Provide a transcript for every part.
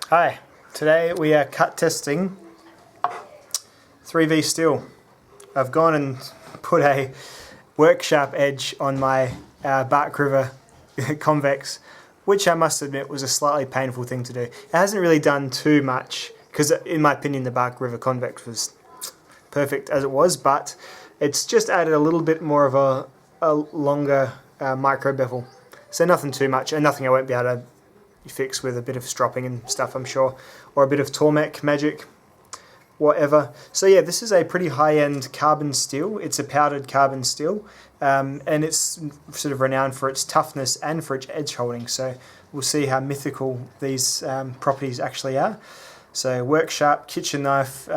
Hi, today we are cut testing 3V steel. I've gone and put a work sharp edge on my Bark River convex, which I must admit was a slightly painful thing to do. It hasn't really done too much because in my opinion the Bark River convex was perfect as it was, but it's just added a little bit more of a longer micro bevel. So nothing too much, and nothing I won't be able to fix with a bit of stropping and stuff, I'm sure, or a bit of Tormek magic, whatever. So yeah, this is a pretty high-end carbon steel. It's a powdered carbon steel, and it's sort of renowned for its toughness and for its edge holding. So we'll see how mythical these properties actually are. So work sharp kitchen knife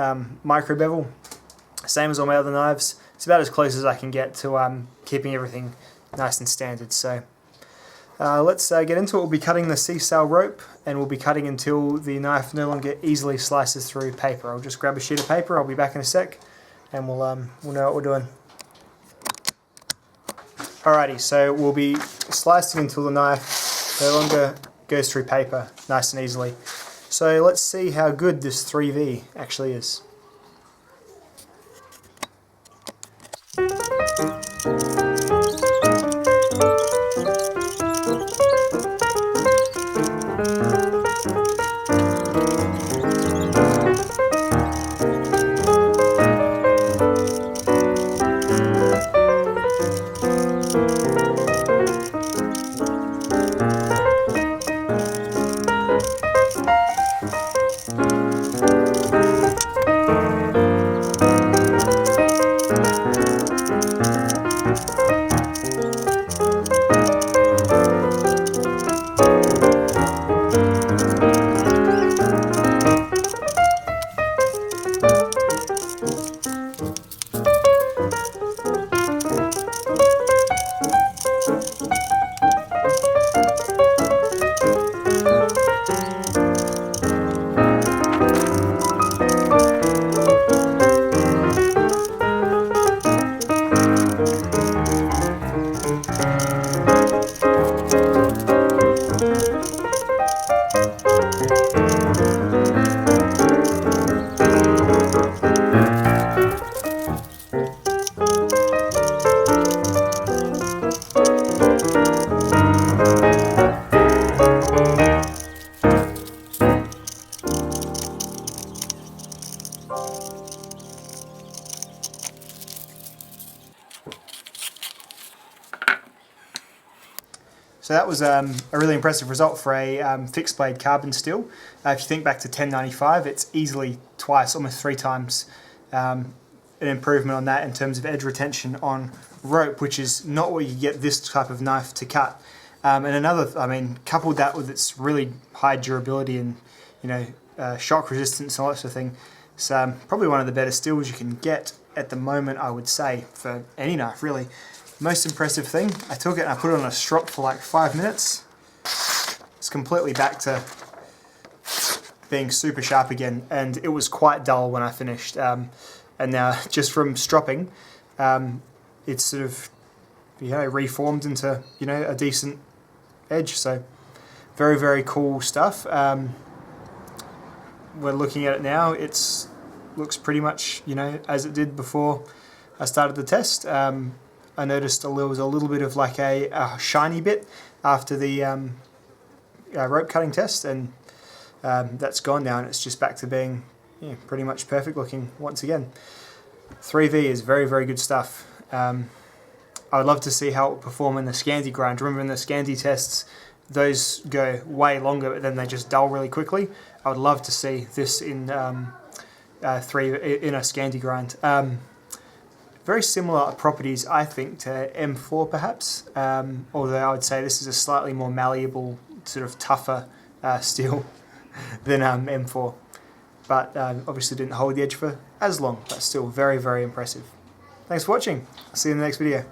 micro bevel, same as all my other knives. It's about as close as I can get to keeping everything nice and standard. So let's get into it. We'll be cutting the C-cell rope, and we'll be cutting until the knife no longer easily slices through paper. I'll just grab a sheet of paper, I'll be back in a sec, and we'll know what we're doing. Alrighty, so we'll be slicing until the knife no longer goes through paper nice and easily. So let's see how good this 3V actually is. So that was a really impressive result for a fixed blade carbon steel. If you think back to 1095, it's easily twice, almost 3 times an improvement on that in terms of edge retention on rope, which is not what you get this type of knife to cut. And another, coupled that with its really high durability and shock resistance and all that sort of thing, it's probably one of the better steels you can get at the moment, I would say, for any knife really. Most impressive thing, I took it and I put it on a strop for like 5 minutes. It's completely back to being super sharp again, and it was quite dull when I finished. And now, just from stropping, it's sort of reformed into a decent edge. So very, very cool stuff. We're looking at it now. It looks pretty much as it did before I started the test. I noticed there was a little bit of like a shiny bit after the rope cutting test, and that's gone now, and it's just back to being pretty much perfect looking once again. 3V is very, very good stuff. I would love to see how it will perform in the Scandi grind. Remember in the Scandi tests, those go way longer, but then they just dull really quickly. I would love to see this in in a Scandi grind. Very similar properties, I think, to M4 perhaps, although I would say this is a slightly more malleable, sort of tougher steel than M4. But obviously didn't hold the edge for as long, but still very, very impressive. Thanks for watching. I'll see you in the next video.